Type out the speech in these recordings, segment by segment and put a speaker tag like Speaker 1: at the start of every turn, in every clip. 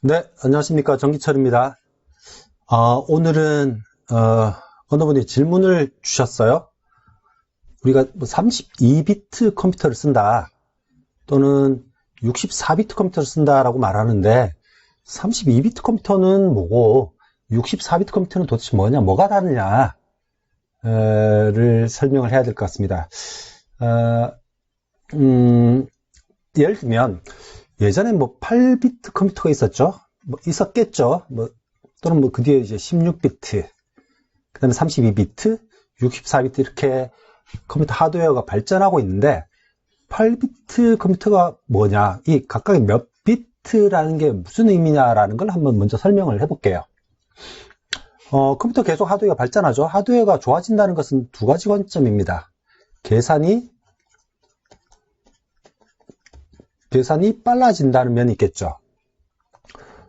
Speaker 1: 네, 안녕하십니까. 정기철입니다. 오늘은, 어느 분이 질문을 주셨어요. 우리가 32비트 컴퓨터를 쓴다, 또는 64비트 컴퓨터를 쓴다라고 말하는데, 32비트 컴퓨터는 뭐고, 64비트 컴퓨터는 도대체 뭐냐, 뭐가 다르냐, 를 설명을 해야 될 것 같습니다. 예를 들면, 예전에 8비트 컴퓨터가 있었죠. 있었겠죠. 또는 그 뒤에 이제 16비트, 그 다음에 32비트, 64비트 이렇게 컴퓨터 하드웨어가 발전하고 있는데, 8비트 컴퓨터가 뭐냐, 이 각각의 몇 비트라는 게 무슨 의미냐라는 걸 한번 먼저 설명을 해볼게요. 컴퓨터 계속 하드웨어가 발전하죠. 하드웨어가 좋아진다는 것은 두 가지 관점입니다. 계산이 빨라진다는 면이 있겠죠.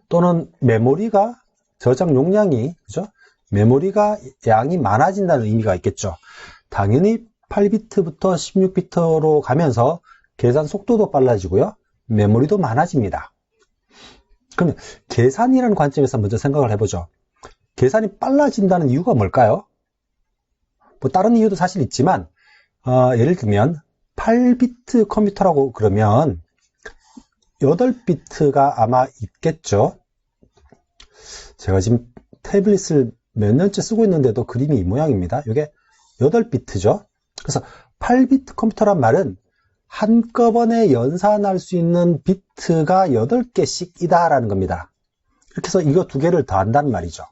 Speaker 1: 또는 메모리가, 저장 용량이, 그죠? 메모리가 양이 많아진다는 의미가 있겠죠. 당연히 8비트부터 16비트로 가면서 계산 속도도 빨라지고요. 메모리도 많아집니다. 그러면 계산이라는 관점에서 먼저 생각을 해보죠. 계산이 빨라진다는 이유가 뭘까요? 다른 이유도 사실 있지만, 예를 들면 8비트 컴퓨터라고 그러면 8비트가 아마 있겠죠. 제가 지금 태블릿을 몇 년째 쓰고 있는데도 그림이 이 모양입니다. 이게 8비트죠. 그래서 8비트 컴퓨터란 말은 한꺼번에 연산할 수 있는 비트가 8개씩이다라는 겁니다. 이렇게 해서 이거 두 개를 더한다는 말이죠.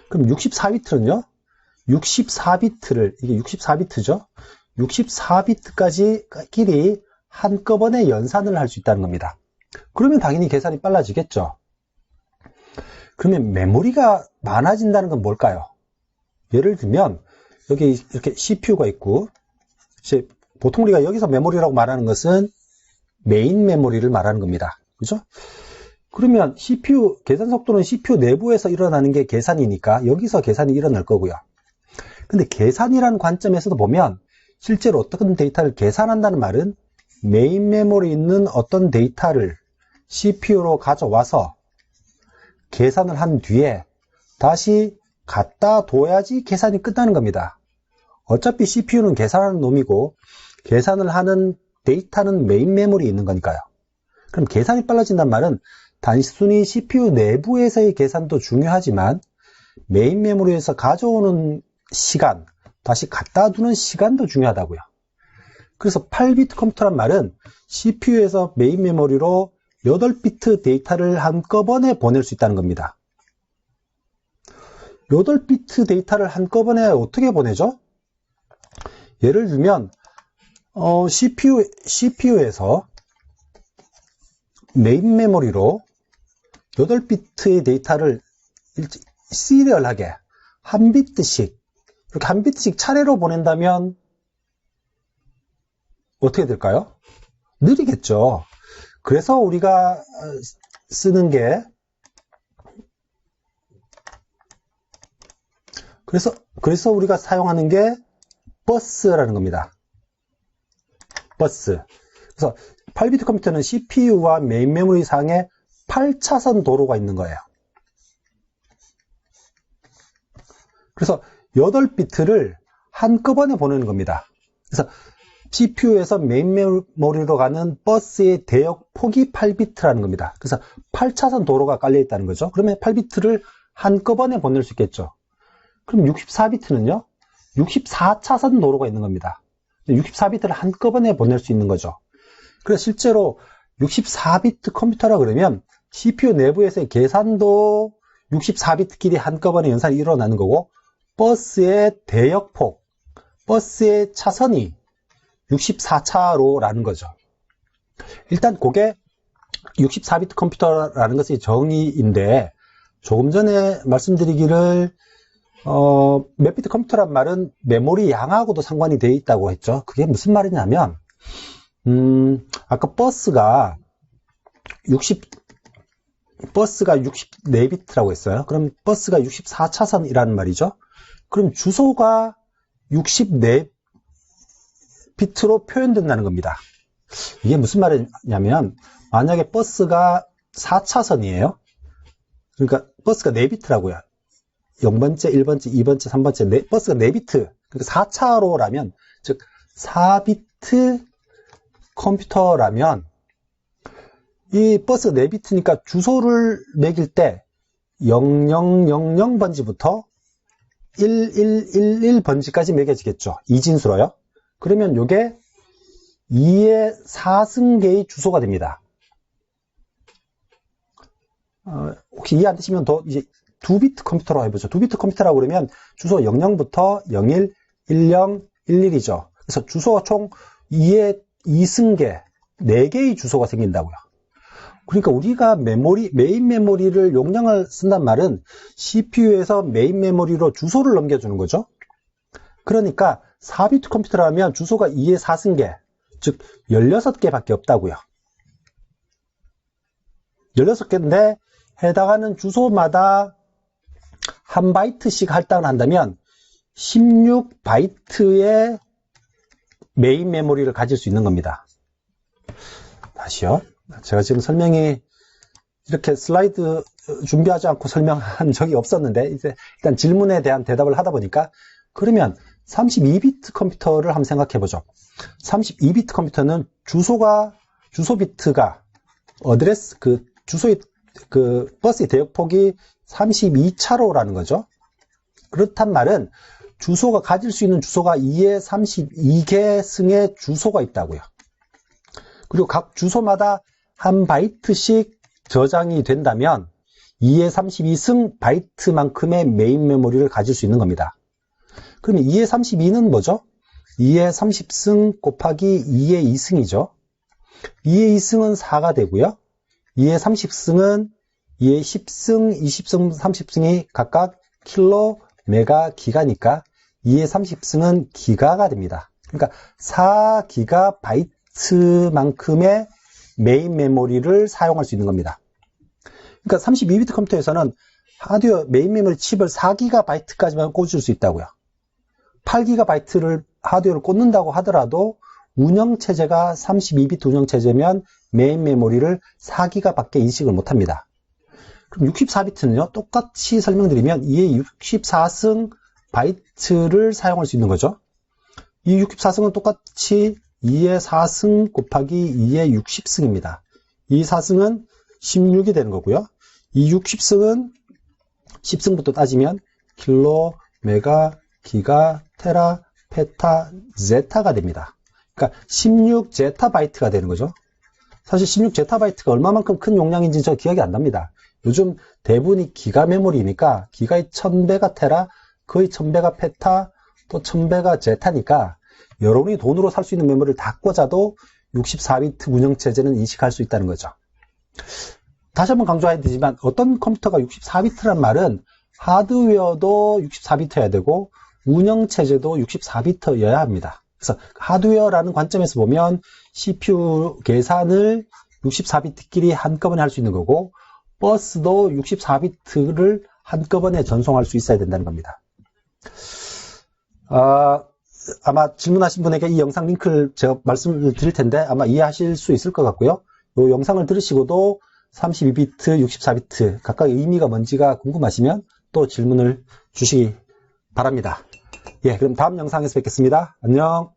Speaker 1: 그럼 64비트는요? 64비트를, 이게 64비트죠? 64비트까지끼리 한꺼번에 연산을 할 수 있다는 겁니다. 그러면 당연히 계산이 빨라지겠죠. 그러면 메모리가 많아진다는 건 뭘까요? 예를 들면 여기 이렇게 CPU가 있고, 이제 보통 우리가 여기서 메모리라고 말하는 것은 메인 메모리를 말하는 겁니다. 그죠? 그러면 CPU, 계산 속도는 CPU 내부에서 일어나는 게 계산이니까 여기서 계산이 일어날 거고요. 근데 계산이라는 관점에서도 보면 실제로 어떤 데이터를 계산한다는 말은 메인 메모리에 있는 어떤 데이터를 CPU로 가져와서 계산을 한 뒤에 다시 갖다 둬야지 계산이 끝나는 겁니다. 어차피 CPU는 계산하는 놈이고 계산을 하는 데이터는 메인 메모리에 있는 거니까요. 그럼 계산이 빨라진다는 말은 단순히 CPU 내부에서의 계산도 중요하지만 메인 메모리에서 가져오는 시간, 다시 갖다 두는 시간도 중요하다고요. 그래서 8비트 컴퓨터란 말은 CPU에서 메인 메모리로 8비트 데이터를 한꺼번에 보낼 수 있다는 겁니다. 8비트 데이터를 한꺼번에 어떻게 보내죠? 예를 들면 CPU에서 메인 메모리로 8비트의 데이터를 시리얼하게 한 비트씩, 이렇게 한 비트씩 차례로 보낸다면 어떻게 될까요? 느리겠죠. 그래서 우리가 쓰는 게, 그래서 우리가 사용하는 게 버스라는 겁니다. 버스. 그래서 8비트 컴퓨터는 CPU와 메인 메모리 상에 8차선 도로가 있는 거예요. 그래서 8비트를 한꺼번에 보내는 겁니다. 그래서 CPU에서 메인 메모리로 가는 버스의 대역폭이 8비트라는 겁니다. 그래서 8차선 도로가 깔려 있다는 거죠. 그러면 8비트를 한꺼번에 보낼 수 있겠죠. 그럼 64비트는요? 64차선 도로가 있는 겁니다. 64비트를 한꺼번에 보낼 수 있는 거죠. 그래서 실제로 64비트 컴퓨터라 그러면 CPU 내부에서의 계산도 64비트끼리 한꺼번에 연산이 일어나는 거고, 버스의 대역폭, 버스의 차선이 64차로라는 거죠. 일단 그게 64비트 컴퓨터라는 것이 정의인데, 조금 전에 말씀드리기를 몇 비트 컴퓨터란 말은 메모리 양하고도 상관이 되어 있다고 했죠. 그게 무슨 말이냐면 아까 버스가 64비트라고 했어요. 그럼 버스가 64차선이라는 말이죠. 그럼 주소가 64비트로 표현된다는 겁니다. 이게 무슨 말이냐면 만약에 버스가 4차선이에요. 그러니까 버스가 4비트라고요. 0번째, 1번째, 2번째, 3번째, 버스가 4비트. 그러니까 4차로라면, 즉, 4비트 컴퓨터라면, 이 버스가 4비트니까 주소를 매길 때 0000번지부터 1111번지까지 매겨지겠죠. 이진수로요. 그러면 요게 2의 4승계의 주소가 됩니다. 혹시 이해 안 되시면 더 이제 2비트 컴퓨터로 해보죠. 2비트 컴퓨터라고 그러면 주소 00부터 01, 10, 11이죠. 그래서 주소가 총 2의 2승계, 4개의 주소가 생긴다고요. 그러니까 우리가 메인 메모리를 용량을 쓴단 말은 CPU에서 메인 메모리로 주소를 넘겨주는 거죠. 그러니까 4비트 컴퓨터라면 주소가 2의 4승계, 즉 16개밖에 없다고요. 16개인데 해당하는 주소마다 한 바이트씩 할당을 한다면 16바이트의 메인 메모리를 가질 수 있는 겁니다. 다시요. 제가 지금 설명이 이렇게 슬라이드 준비하지 않고 설명한 적이 없었는데 이제 일단 질문에 대한 대답을 하다 보니까 그러면 32비트 컴퓨터를 한번 생각해 보죠. 32비트 컴퓨터는 주소 비트가 어드레스 주소의 버스의 대역폭이 32차로라는 거죠. 그렇단 말은 주소가 가질 수 있는 주소가 2의 32개 승의 주소가 있다고요. 그리고 각 주소마다 한 바이트씩 저장이 된다면 2의 32승 바이트만큼의 메인 메모리를 가질 수 있는 겁니다. 그러면 2의 32는 뭐죠? 2의 30승 곱하기 2의 2승이죠. 2의 2승은 4가 되고요. 2의 30승은 2의 10승, 20승, 30승이 각각 킬로, 메가, 기가니까 2의 30승은 기가가 됩니다. 그러니까 4기가 바이트만큼의 메인 메모리를 사용할 수 있는 겁니다. 그러니까 32비트 컴퓨터에서는 하드웨어 메인 메모리 칩을 4기가바이트까지만 꽂을 수 있다고요. 8기가바이트를 하드웨어를 꽂는다고 하더라도 운영체제가 32비트 운영체제면 메인 메모리를 4기가밖에 인식을 못합니다. 그럼 64비트는요, 똑같이 설명드리면 이에 64승 바이트를 사용할 수 있는 거죠. 이 64승은 똑같이 2의 4승 곱하기 2의 60승입니다. 이 4승은 16이 되는 거고요. 이 60승은 10승부터 따지면 킬로, 메가, 기가, 테라, 페타, 제타가 됩니다. 그러니까 16제타바이트가 되는 거죠. 사실 16제타바이트가 얼마만큼 큰 용량인지 저 기억이 안 납니다. 요즘 대부분이 기가 메모리니까 기가의 1000배가 테라, 거의 1000배가 페타, 또 1000배가 제타니까 여러분이 돈으로 살 수 있는 메모리를 다 꽂아도 64비트 운영체제는 인식할 수 있다는 거죠. 다시 한번 강조해야 되지만 어떤 컴퓨터가 64비트란 말은 하드웨어도 64비트여야 되고 운영체제도 64비트여야 합니다. 그래서 하드웨어라는 관점에서 보면 CPU 계산을 64비트끼리 한꺼번에 할 수 있는 거고 버스도 64비트를 한꺼번에 전송할 수 있어야 된다는 겁니다. 아마 질문하신 분에게 이 영상 링크를 제가 말씀을 드릴 텐데 아마 이해하실 수 있을 것 같고요. 이 영상을 들으시고도 32비트, 64비트 각각 의미가 뭔지가 궁금하시면 또 질문을 주시기 바랍니다. 예, 그럼 다음 영상에서 뵙겠습니다. 안녕.